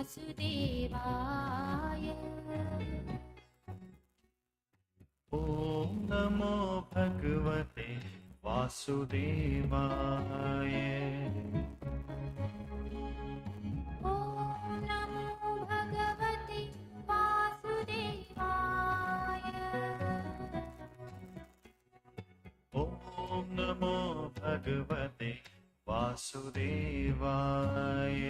वासुदेवाय। ॐ नमो भगवते वासुदेवाय। ॐ नमो भगवते वासुदेवाय। ॐ नमो भगवते वासुदेवाय।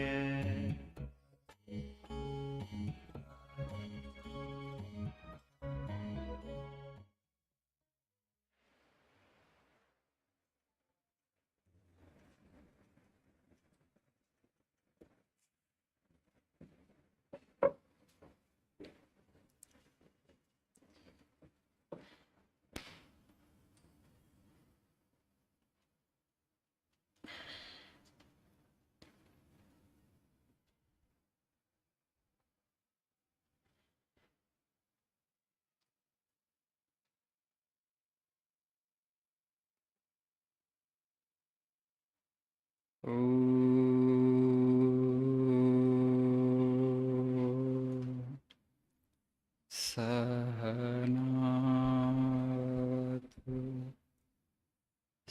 सहनावतु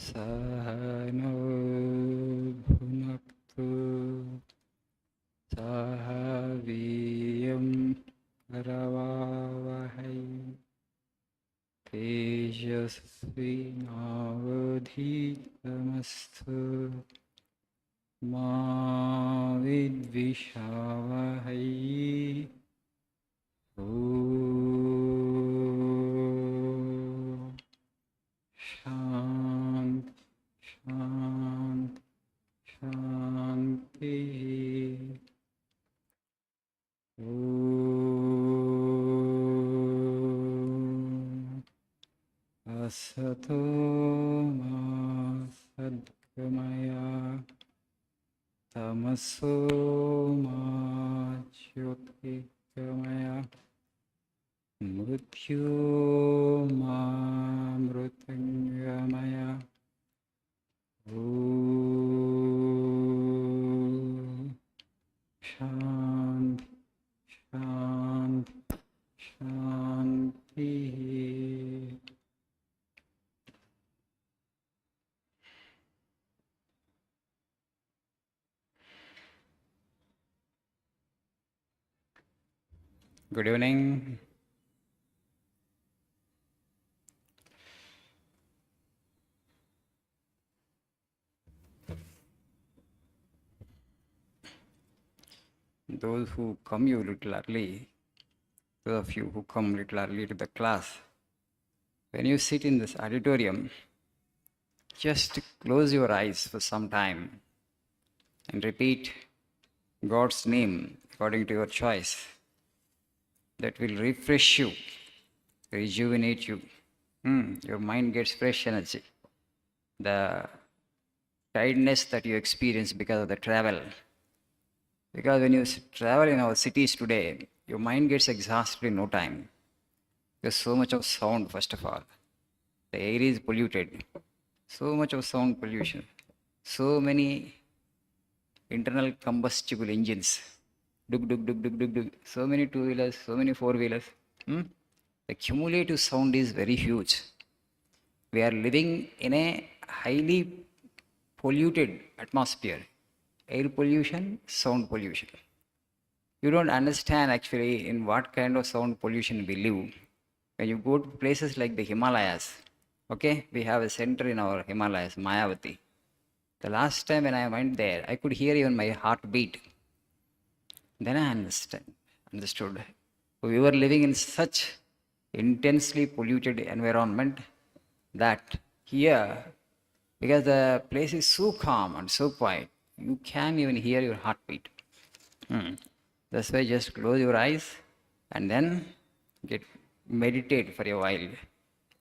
सहनौ भुनक्तु सह वीर्यं करवावहै तेजस्विनावधीतमस्तु मा विद्विषावहै। ॐ शान्ति शान्ति शान्तिः। ॐ असतो मा सद्गमय तमसो मा ज्योतिर्गमय मृत्युर्मामृतङ्गमय। ॐ शान्ति शान्ति शान्तिः। Good evening. Those who come you little early, those of you who come little early to the class, when you sit in this auditorium, just close your eyes for some time and repeat God's name according to your choice. That will refresh you, rejuvenate you. Your mind gets fresh energy. The tiredness that you experience because of the travel. Because when you travel in our cities today, your mind gets exhausted in no time. There's so much of sound, first of all. The air is polluted. So much of sound pollution. So many internal combustible engines. Dug, dug, dug, dug, dug, dug. So many two-wheelers, so many four-wheelers. The cumulative sound is very huge. We are living in a highly polluted atmosphere. Air pollution, sound pollution. You don't understand actually in what kind of sound pollution we live. When you go to places like the Himalayas, okay, we have a center in our Himalayas, Mayavati. The last time when I went there, I could hear even my heartbeat. Then I understood. We were living in such intensely polluted environment that here, because the place is so calm and so quiet, you can't even hear your heartbeat. That's why just close your eyes and then meditate for a while.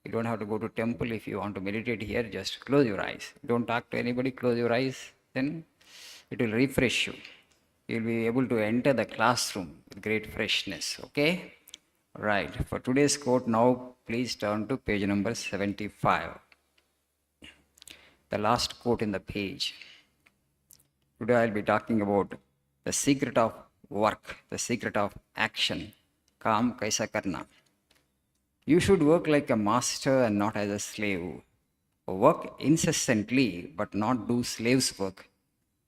You don't have to go to temple if you want to meditate here, just close your eyes. Don't talk to anybody, close your eyes, then it will refresh you. You'll be able to enter the classroom with great freshness, okay? Right, for today's quote now, please turn to page number 75. The last quote in the page. Today I'll be talking about the secret of work, the secret of action. Kaam kaisa karna. You should work like a master and not as a slave. Work incessantly, but not do slave's work.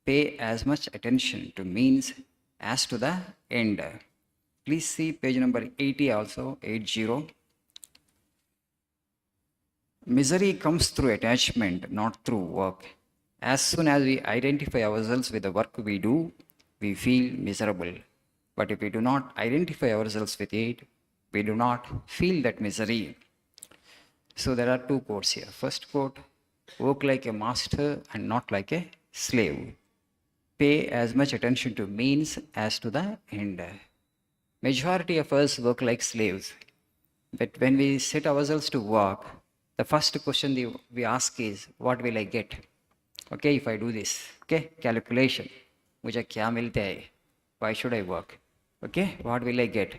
Pay as much attention to means as to the end. Please see page number 80 also, 80. Misery comes through attachment, not through work. As soon as we identify ourselves with the work we do, we feel miserable. But if we do not identify ourselves with it, we do not feel that misery. So there are two quotes here. First quote, work like a master and not like a slave. Pay as much attention to means as to the end. Majority of us work like slaves. But when we set ourselves to work, the first question we ask is, what will I get? Okay, if I do this, okay, calculation. मुझे क्या मिलता है? Why should I work? Okay, what will I get?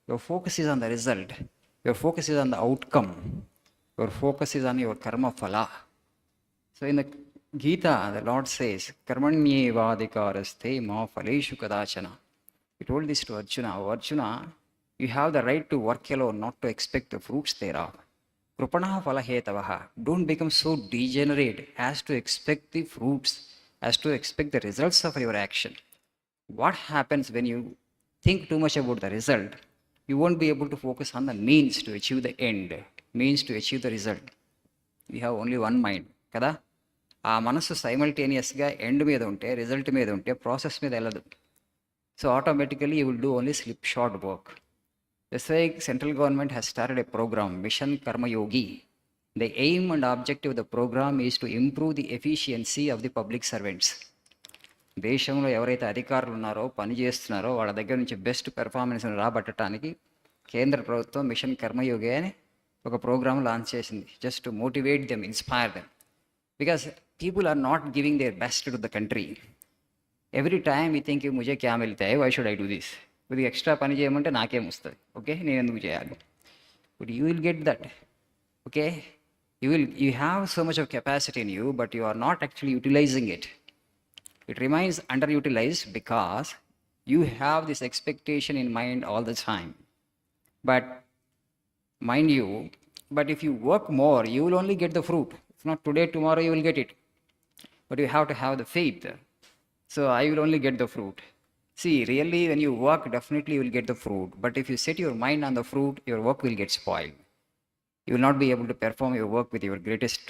Your focus is on the result. Your focus is on the outcome. Your focus is on your karma phala. So in the Gita, the Lord says, Karmanye vadikaraste ma phaleshu kadachana. He told this to Arjuna. Oh, Arjuna, you have the right to work alone, not to expect the fruits thereof. Krupanaha phalahetavaha. Don't become so degenerate as to expect the fruits, as to expect the results of your action. What happens when you think too much about the result? You won't be able to focus on the means to achieve the end, means to achieve the result. We have only one mind. Kada? ఆ మనసు సైమల్టేనియస్గా end మీద ఉంటే, result మీద ఉంటే, process మీద వెళ్ళదు. So automatically you will do only slip short work. That's why central government has started a program, Mission Karma Yogi. The aim and objective of the program is to improve the efficiency of the public servants. దేశంలో ఎవరైతే అధికారులు ఉన్నారో, పని చేస్తున్నారో వాళ్ళ దగ్గర నుంచి best పెర్ఫార్మెన్స్ని రాబట్టడానికి కేంద్ర ప్రభుత్వం మిషన్ కర్మయోగి అని ఒక ప్రోగ్రామ్ లాంచ్ చేసింది. Just to motivate them, inspire them. Because people are not giving their best to the country. Every time ఈ థింక్ ముझे क्या मिलता है, why should I do this? కొద్దిగా ఎక్స్ట్రా పని చేయమంటే నాకేం వస్తుంది, ఓకే, నేను ఎందుకు చేయాలి? But you will get that. Okay, you have so much of capacity in you, but you are not actually utilizing it. It remains underutilized because you have this expectation in mind all the time. But mind you, but if you work more, you will only get the fruit. If not today, tomorrow you will get it. But you have to have the faith. So I will only get the fruit. See, really, when you work, definitely you will get the fruit. But if you set your mind on the fruit, your work will get spoiled. You will not be able to perform your work with your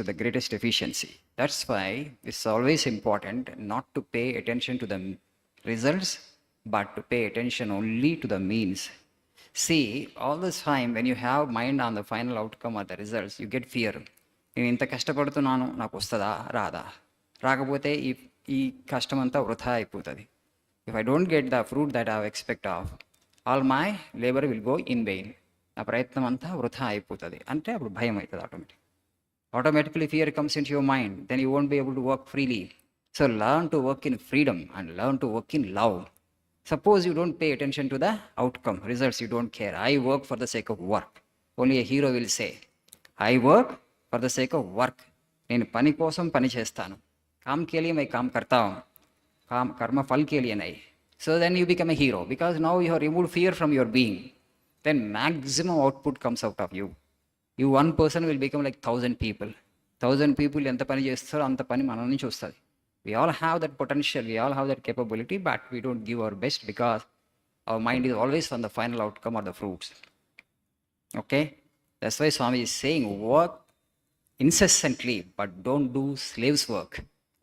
the greatest efficiency. That's why it's always important not to pay attention to the results, but to pay attention only to the means. See, all this time when you have mind on the final outcome or the results, you get fear. నేను ఇంత కష్టపడుతున్నాను, నాకు వస్తుందా రాదా, రాకపోతే ఈ కష్టం అంతా వృధా అయిపోతుంది. If I don't get the fruit that I expect of, all my labor will go in vain. నా ప్రయత్నం అంతా వృధా అయిపోతుంది అంటే అప్పుడు భయం అవుతుంది. Automatically fear comes into your mind, then you won't be able to work freely. So learn to work in freedom and learn to work in love. Suppose you don't pay attention to the outcome, results, you don't care. I work for the sake of work. Only a hero will say, I work for the sake of work. నేను పని కోసం పని చేస్తాను. काम के लिए मैं काम करता हूँ, काम कर्म फल के लिए नहीं. So then you become a hero because now you have removed fear from your being. Then maximum output comes out of you. You one person will become like 1,000 people. 1,000 people ఎంత పని చేస్తారో అంత పని మన నుంచి వస్తుంది. We all have that potential, we all have that capability, but we don't give our best because our mind is always on the final outcome or the fruits. Okay? That's why Swami is saying work incessantly, but don't do slaves work.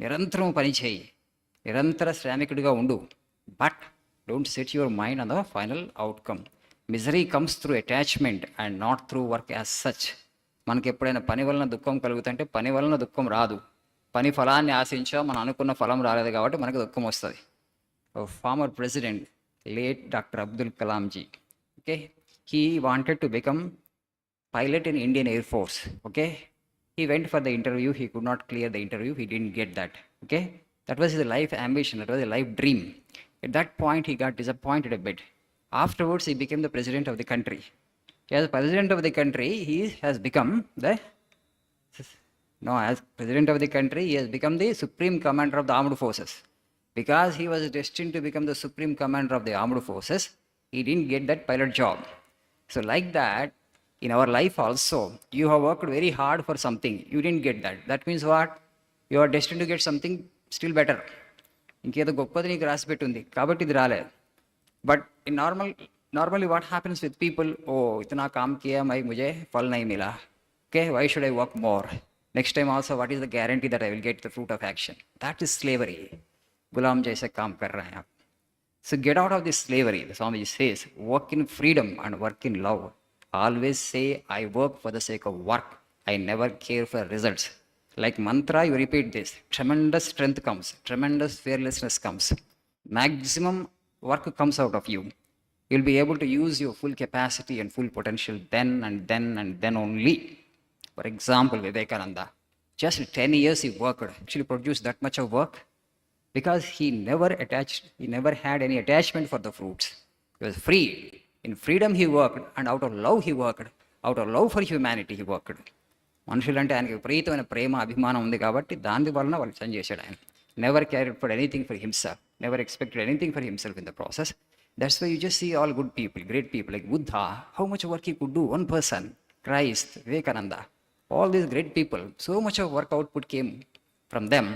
నిరంతరం పని చేయి, నిరంతర శ్రామికుడిగా ఉండు, but don't set your mind on the final outcome. Misery comes through attachment and not through work as such. మనకి ఎప్పుడైనా పని వలన దుఃఖం కలుగుతుంటే పని వలన దుఃఖం రాదు. పని ఫలాన్ని ఆశించా, మనం అనుకున్న ఫలం రాలేదు కాబట్టి మనకు దుఃఖం వస్తుంది. Former president late doctor Abdul Kalam ji, okay, he wanted to become pilot in Indian Air Force. Okay, he went for the interview, he could not clear the interview, he didn't get that. Okay, that was his life ambition, that was a life dream. At that point he got disappointed a bit. Afterwards he became the president of the country. As president of the country he has become the as president of the country he has become the supreme commander of the armed forces. Because he was destined to become the supreme commander of the armed forces, he didn't get that pilot job. So, like that, in our life also, you have worked very hard for something, you didn't get that. That means what? You are destined to get something still better. ఇంకేదో గొప్పది నీకు రాసి పెట్టుంది కాబట్టి ఇది రాలేదు. But in normally what happens with people, ओ इतना काम किया मैं, मुझे फल नहीं मिला, okay why should I work more next time also, what is the guarantee that I will get the fruit of action. That is slavery. गुलाम जैसे काम कर रहे हैं आप. So get out of this slavery. The Swamiji says, work in freedom and work in love. Always say, I work for the sake of work. I never care for results. Like mantra, you repeat this. Tremendous strength comes. Tremendous fearlessness comes. Maximum work comes out of you. You'll be able to use your full capacity and full potential then and then and then only. For example, Vivekananda, just 10 years he worked, actually produced that much of work because he never had any attachment for the fruits. He was free. In freedom he worked, and out of love he worked. Out of love for humanity he worked. మనుషులంటే ఆయనకి విపరీతమైన ప్రేమ అభిమానం ఉంది కాబట్టి దాని వలన వాళ్ళు పని చేశాడు ఆయన. Never carried for anything for himself, never expected anything for himself in the process. That's why you just see all good people, great people like Buddha, how much work he could do, one person, Christ, Vivekananda, all these great people, so much of work output came from them.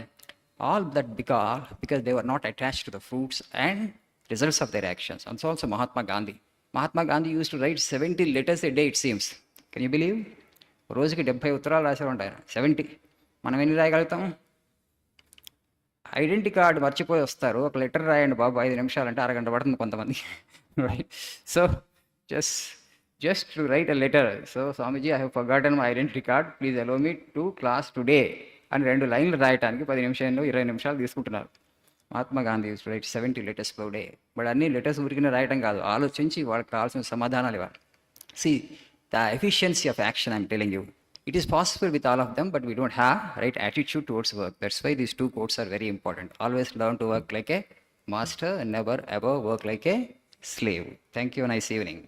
All that because they were not attached to the fruits and results of their actions. And so also Mahatma Gandhi. Mahatma Gandhi used to write 70 letters a day, it seems. Can you believe? రోజుకి 70 ఉత్తరాలు రాసేవారు ఉంటారు. 70. మనం ఎన్ని రాయగలుగుతాం? Identity card మర్చిపోయి వస్తారు, ఒక letter రాయండి బాబు 5 నిమిషాలు అంటే అరగంట పడుతుంది కొంతమంది. Right. So just to write a letter. So, Swamiji, I have forgotten my identity card. Please allow me to class today. అని 2 లైన్లు రాయటానికి 10 నిమిషాల్లో 20 నిమిషాలు తీసుకుంటున్నారు. Mahatma Gandhi use to right 70 letters per day. But అన్ని లెటర్స్ ఊరికిన రాయటం కాదు, ఆలోచించి వాళ్ళకి కావాల్సిన సమాధానాలు ఇవ్వాలి. See, the efficiency of action, I'm telling you, it is possible with all of them, but we don't have right attitude towards work. That's why these 2 quotes are very important. Always learn to work like a master and never ever work like a slave. Thank you. Nice evening.